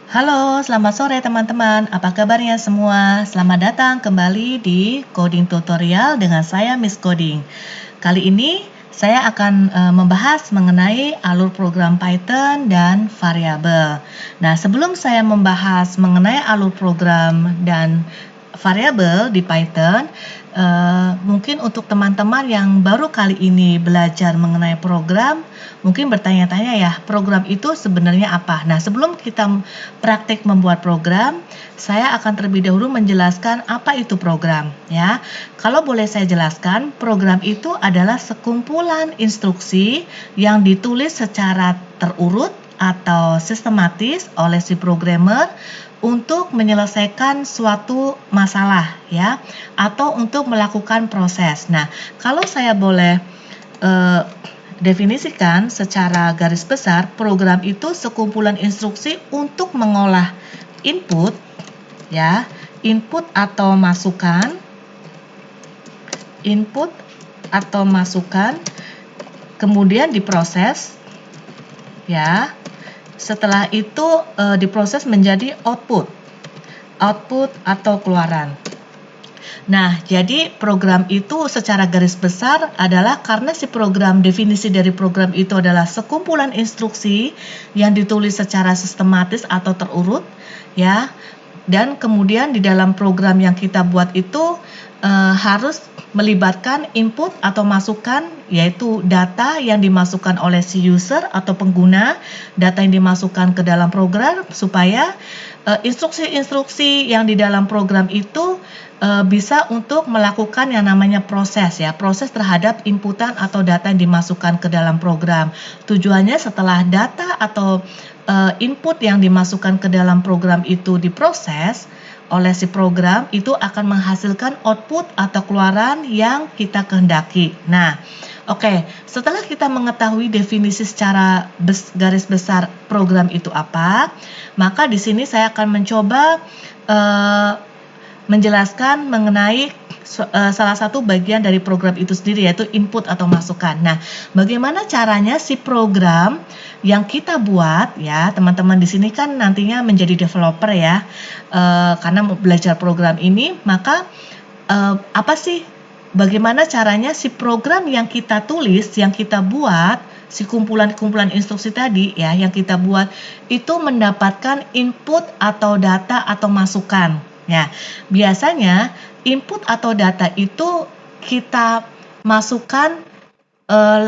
Halo, selamat sore teman-teman. Apa kabarnya semua? Selamat datang kembali di Coding Tutorial dengan saya Miss Coding. Kali ini saya akan membahas mengenai alur program Python dan variabel. Nah, sebelum saya membahas mengenai alur program dan variabel di Python, mungkin untuk teman-teman yang baru kali ini belajar mengenai program, mungkin bertanya-tanya ya, program itu sebenarnya apa? Nah, sebelum kita praktik membuat program, saya akan terlebih dahulu menjelaskan apa itu program, ya. Kalau boleh saya jelaskan, program itu adalah sekumpulan instruksi yang ditulis secara terurut atau sistematis oleh si programmer untuk menyelesaikan suatu masalah, ya, atau untuk melakukan proses. Nah, kalau saya boleh definisikan secara garis besar, program itu sekumpulan instruksi untuk mengolah input, ya, input atau masukan, kemudian diproses, ya. Setelah itu diproses menjadi output atau keluaran. Nah, jadi program itu secara garis besar adalah karena definisi dari program itu adalah sekumpulan instruksi yang ditulis secara sistematis atau terurut, ya. Dan kemudian di dalam program yang kita buat itu harus melibatkan input atau masukan, yaitu data yang dimasukkan oleh si user atau pengguna, data yang dimasukkan ke dalam program supaya instruksi-instruksi yang di dalam program itu bisa untuk melakukan yang namanya proses, ya, proses terhadap inputan atau data yang dimasukkan ke dalam program. Tujuannya setelah data atau input yang dimasukkan ke dalam program itu diproses oleh si program, itu akan menghasilkan output atau keluaran yang kita kehendaki. Nah, oke, setelah kita mengetahui definisi secara garis besar program itu apa, maka di sini saya akan mencoba menjelaskan mengenai salah satu bagian dari program itu sendiri, yaitu input atau masukan. Nah, bagaimana caranya si program yang kita buat, ya, teman-teman di sini kan nantinya menjadi developer, ya, karena mau belajar program ini, maka bagaimana caranya si program yang kita tulis, yang kita buat, si kumpulan-kumpulan instruksi tadi, ya, yang kita buat itu mendapatkan input atau data atau masukan. Ya, biasanya input atau data itu kita masukkan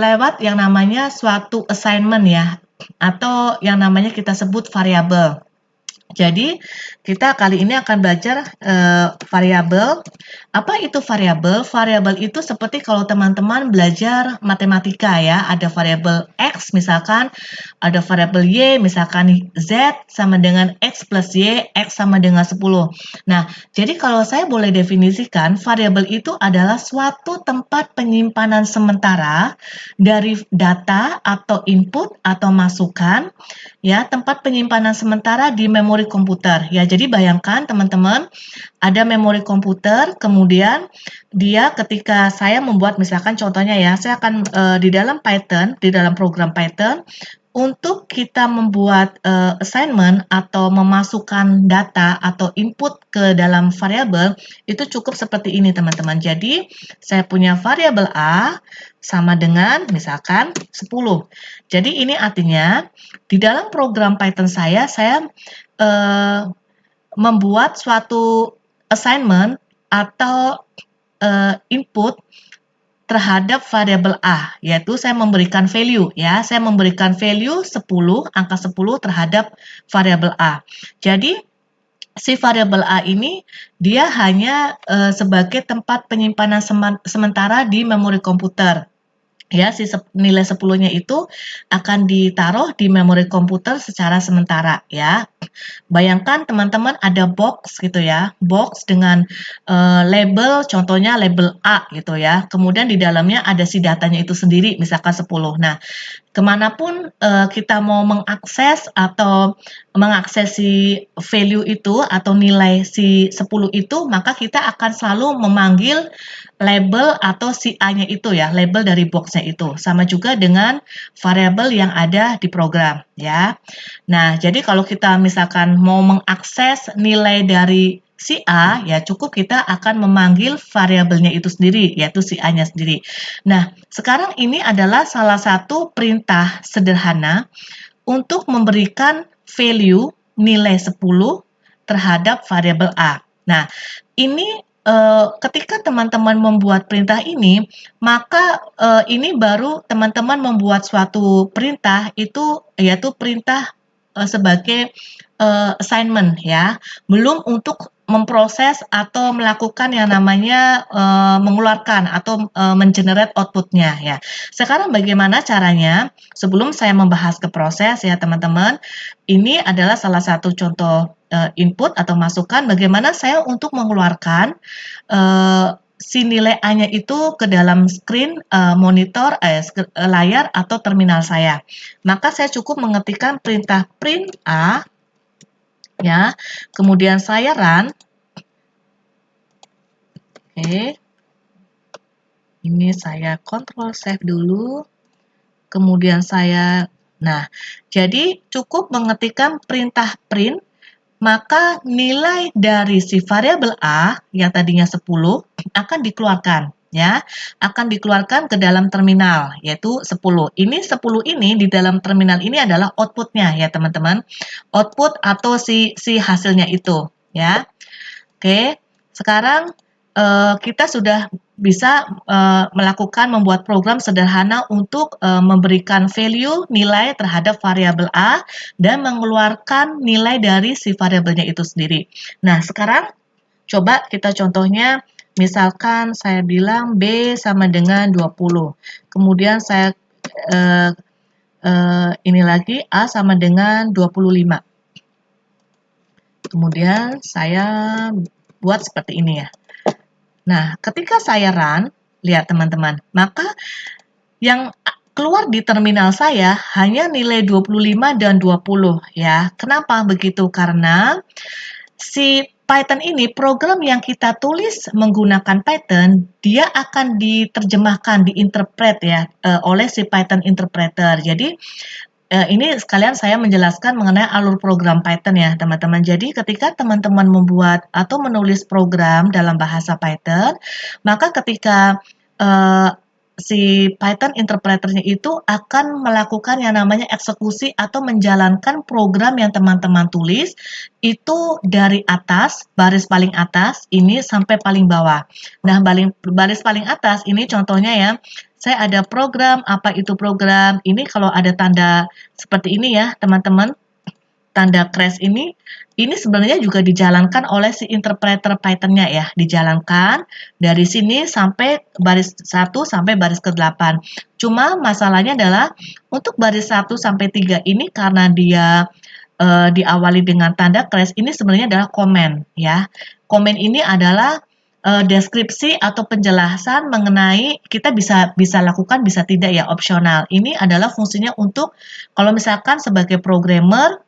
lewat yang namanya suatu assignment, ya, atau yang namanya kita sebut variabel. Jadi, kita kali ini akan belajar variabel. Apa itu variabel? Variabel itu seperti kalau teman-teman belajar matematika, ya, ada variabel X misalkan, ada variabel Y misalkan Z sama dengan X plus Y, X sama dengan 10. Nah, jadi kalau saya boleh definisikan, variabel itu adalah suatu tempat penyimpanan sementara dari data atau input atau masukan, ya, tempat penyimpanan sementara di memori komputer. Ya, jadi bayangkan teman-teman, ada memori komputer, kemudian dia ketika saya membuat, misalkan contohnya, ya, saya akan di dalam Python, di dalam program Python, untuk kita membuat assignment atau memasukkan data atau input ke dalam variabel, itu cukup seperti ini, teman-teman. Jadi, saya punya variabel A sama dengan misalkan 10. Jadi, ini artinya di dalam program Python saya membuat suatu assignment atau input terhadap variabel A, yaitu saya memberikan value, ya, saya memberikan value 10, angka 10 terhadap variabel A. Jadi, si variabel A ini dia hanya sebagai tempat penyimpanan sementara di memori komputer. Ya, si nilai 10-nya itu akan ditaruh di memori komputer secara sementara, ya. Bayangkan teman-teman ada box gitu, ya, box dengan label, contohnya label A gitu, ya. Kemudian di dalamnya ada si datanya itu sendiri, misalkan 10. Nah, kemanapun kita mau mengakses atau mengakses si value itu atau nilai si 10 itu, maka kita akan selalu memanggil label atau si A-nya itu ya, label dari box-nya itu. Sama juga dengan variabel yang ada di program ya. Nah, jadi kalau kita misalkan mau mengakses nilai dari si A, ya cukup kita akan memanggil variabelnya itu sendiri, yaitu si A-nya sendiri. Nah, sekarang ini adalah salah satu perintah sederhana untuk memberikan value nilai 10 terhadap variabel A. Nah, ini ketika teman-teman membuat perintah ini, maka ini baru teman-teman membuat suatu perintah itu yaitu perintah sebagai assignment ya, belum untuk memproses atau melakukan yang namanya mengeluarkan atau mengenerate outputnya ya. Sekarang bagaimana caranya? Sebelum saya membahas ke proses ya teman-teman, ini adalah salah satu contoh input atau masukan bagaimana saya untuk mengeluarkan si nilai A-nya itu ke dalam screen monitor layar atau terminal saya. Maka saya cukup mengetikkan perintah print A ya, kemudian saya run. Oke. Ini saya Ctrl save dulu. Kemudian saya jadi cukup mengetikkan perintah print, maka nilai dari si variabel A yang tadinya 10 akan dikeluarkan ya, akan dikeluarkan ke dalam terminal yaitu 10. Ini 10 ini di dalam terminal ini adalah outputnya ya teman-teman. Output atau si hasilnya itu ya. Oke, sekarang kita sudah bisa membuat program sederhana untuk memberikan value nilai terhadap variabel A dan mengeluarkan nilai dari si variabelnya itu sendiri. Nah, sekarang coba kita contohnya, misalkan saya bilang B sama dengan 20. Kemudian saya ini lagi A sama dengan 25. Kemudian saya buat seperti ini ya. Nah, ketika saya run, lihat teman-teman, maka yang keluar di terminal saya hanya nilai 25 dan 20 ya. Kenapa begitu? Karena si Python ini, program yang kita tulis menggunakan Python, dia akan diterjemahkan, diinterpret ya oleh si Python interpreter. Jadi ini sekalian saya menjelaskan mengenai alur program Python ya teman-teman. Jadi ketika teman-teman membuat atau menulis program dalam bahasa Python, maka ketika si Python interpreternya itu akan melakukan yang namanya eksekusi atau menjalankan program yang teman-teman tulis itu dari atas, baris paling atas ini sampai paling bawah. Nah, baris paling atas ini contohnya ya, saya ada program, apa itu program, ini kalau ada tanda seperti ini ya teman-teman, tanda crash ini sebenarnya juga dijalankan oleh si interpreter Python-nya ya, dijalankan dari sini sampai baris 1 sampai baris ke-8. Cuma masalahnya adalah untuk baris 1 sampai 3 ini karena dia diawali dengan tanda crash, ini sebenarnya adalah komen ya. Komen ini adalah deskripsi atau penjelasan mengenai kita bisa lakukan bisa tidak ya, opsional. Ini adalah fungsinya untuk kalau misalkan sebagai programmer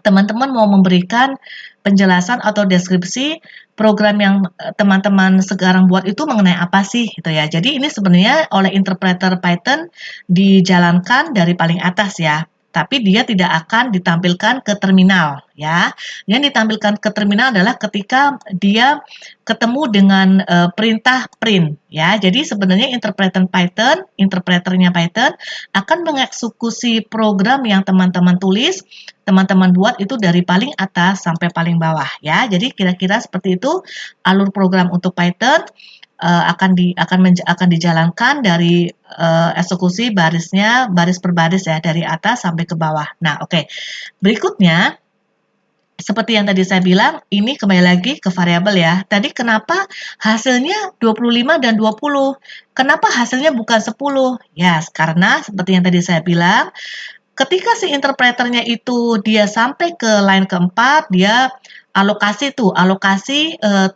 teman-teman mau memberikan penjelasan atau deskripsi program yang teman-teman sekarang buat itu mengenai apa sih gitu ya. Jadi ini sebenarnya oleh interpreter Python dijalankan dari paling atas ya. Tapi dia tidak akan ditampilkan ke terminal ya. Yang ditampilkan ke terminal adalah ketika dia ketemu dengan perintah print ya. Jadi sebenarnya interpreternya Python akan mengeksekusi program yang teman-teman tulis, teman-teman buat itu dari paling atas sampai paling bawah ya. Jadi kira-kira seperti itu alur program untuk Python. Akan dijalankan dari eksekusi barisnya baris per baris ya, dari atas sampai ke bawah. Nah, oke. Berikutnya seperti yang tadi saya bilang, ini kembali lagi ke variabel ya. Tadi kenapa hasilnya 25 dan 20? Kenapa hasilnya bukan 10? Ya, karena seperti yang tadi saya bilang, ketika si interpreternya itu dia sampai ke line keempat, dia alokasi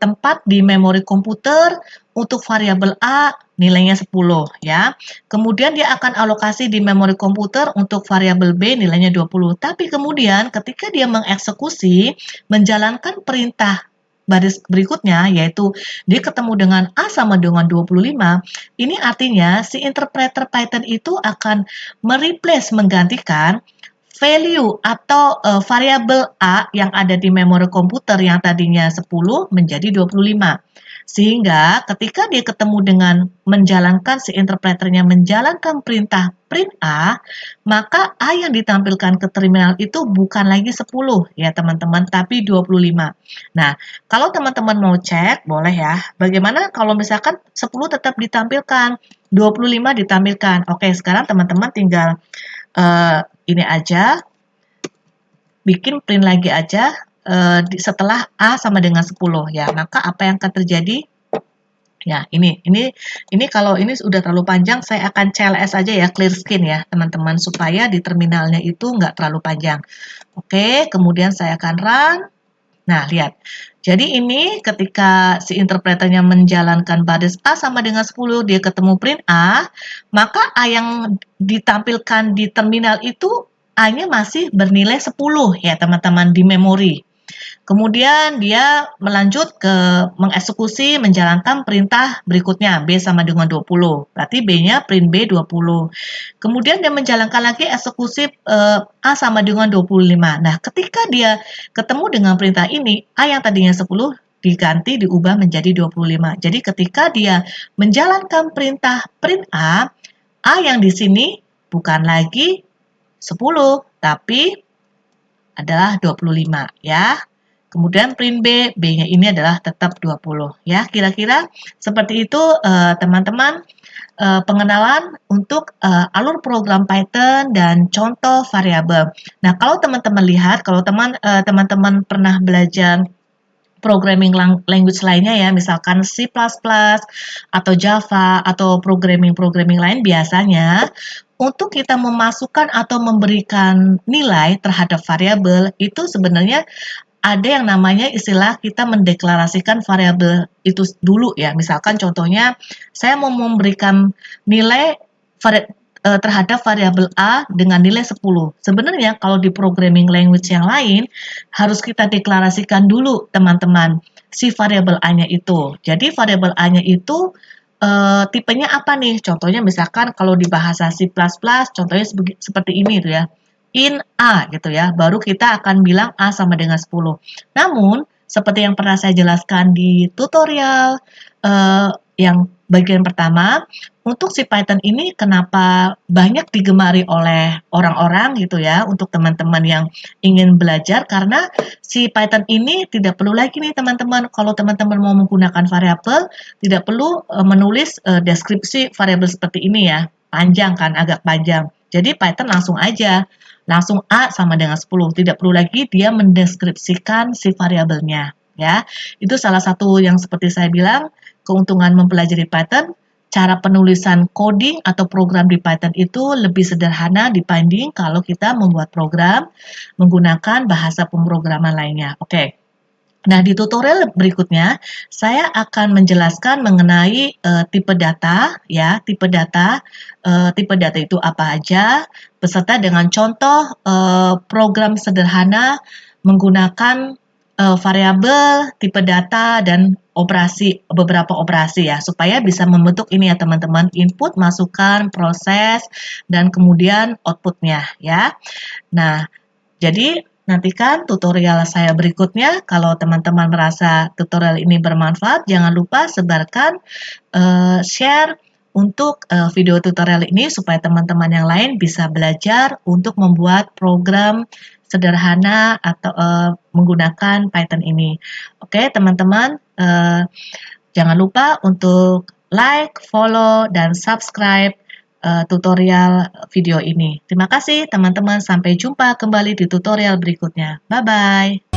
tempat di memori komputer untuk variabel A nilainya 10 ya. Kemudian dia akan alokasi di memori komputer untuk variabel B nilainya 20. Tapi kemudian ketika dia mengeksekusi, menjalankan perintah baris berikutnya, yaitu dia ketemu dengan A sama dengan 25, ini artinya si interpreter Python itu akan menggantikan value atau variabel A yang ada di memori komputer yang tadinya 10 menjadi 25. Sehingga ketika dia ketemu dengan si interpreternya menjalankan perintah print A, maka A yang ditampilkan ke terminal itu bukan lagi 10 ya teman-teman, tapi 25. Nah, kalau teman-teman mau cek, boleh ya. Bagaimana kalau misalkan 10 tetap ditampilkan, 25 ditampilkan. Oke, sekarang teman-teman tinggal ini aja, bikin print lagi aja setelah A sama dengan 10 ya. Maka apa yang akan terjadi? Ya, ini kalau ini sudah terlalu panjang, saya akan CLS aja ya, clear screen ya, teman-teman, supaya di terminalnya itu nggak terlalu panjang. Oke, kemudian saya akan run. Nah, lihat. Jadi ini ketika si interpreternya menjalankan baris A sama dengan 10, dia ketemu print A, maka A yang ditampilkan di terminal itu A-nya masih bernilai 10 ya, teman-teman, di memori. Kemudian dia melanjut ke mengeksekusi menjalankan perintah berikutnya, B sama dengan 20. Berarti B-nya print B 20. Kemudian dia menjalankan lagi eksekusi A sama dengan 25. Nah, ketika dia ketemu dengan perintah ini, A yang tadinya 10 diganti diubah menjadi 25. Jadi ketika dia menjalankan perintah print A yang di sini bukan lagi 10, tapi adalah 25 ya. Kemudian print B, B-nya ini adalah tetap 20 ya. Kira-kira seperti itu teman-teman pengenalan untuk alur program Python dan contoh variabel. Nah, kalau teman-teman lihat, kalau teman-teman pernah belajar programming language lainnya ya, misalkan C++ atau Java atau programming lain, biasanya untuk kita memasukkan atau memberikan nilai terhadap variabel itu sebenarnya ada yang namanya istilah kita mendeklarasikan variabel itu dulu ya. Misalkan contohnya saya mau memberikan nilai terhadap variabel A dengan nilai 10. Sebenarnya kalau di programming language yang lain harus kita deklarasikan dulu teman-teman si variabel A-nya itu. Jadi variabel A-nya itu tipenya apa nih? Contohnya misalkan kalau di bahasa C++, contohnya seperti ini tuh ya. In A gitu ya, baru kita akan bilang A sama dengan 10. Namun, seperti yang pernah saya jelaskan di tutorial yang bagian pertama, untuk si Python ini kenapa banyak digemari oleh orang-orang gitu ya, untuk teman-teman yang ingin belajar, karena si Python ini tidak perlu lagi nih teman-teman, kalau teman-teman mau menggunakan variabel, tidak perlu menulis deskripsi variabel seperti ini ya, panjang kan, agak panjang. Jadi Python langsung aja, langsung A sama dengan 10, tidak perlu lagi dia mendeskripsikan si variabelnya ya. Itu salah satu yang seperti saya bilang, keuntungan mempelajari Python, cara penulisan coding atau program di Python itu lebih sederhana dibanding kalau kita membuat program menggunakan bahasa pemrograman lainnya. Oke. Nah, di tutorial berikutnya saya akan menjelaskan mengenai tipe data ya, tipe data itu apa aja, beserta dengan contoh program sederhana menggunakan variabel, tipe data, dan beberapa operasi ya, supaya bisa membentuk ini ya teman-teman, input, masukan, proses, dan kemudian outputnya ya. Nah, jadi nantikan tutorial saya berikutnya. Kalau teman-teman merasa tutorial ini bermanfaat, jangan lupa sebarkan, share untuk video tutorial ini supaya teman-teman yang lain bisa belajar untuk membuat program sederhana atau menggunakan Python ini. Oke, teman-teman, jangan lupa untuk like, follow, dan subscribe tutorial video ini. Terima kasih teman-teman, sampai jumpa kembali di tutorial berikutnya. Bye-bye.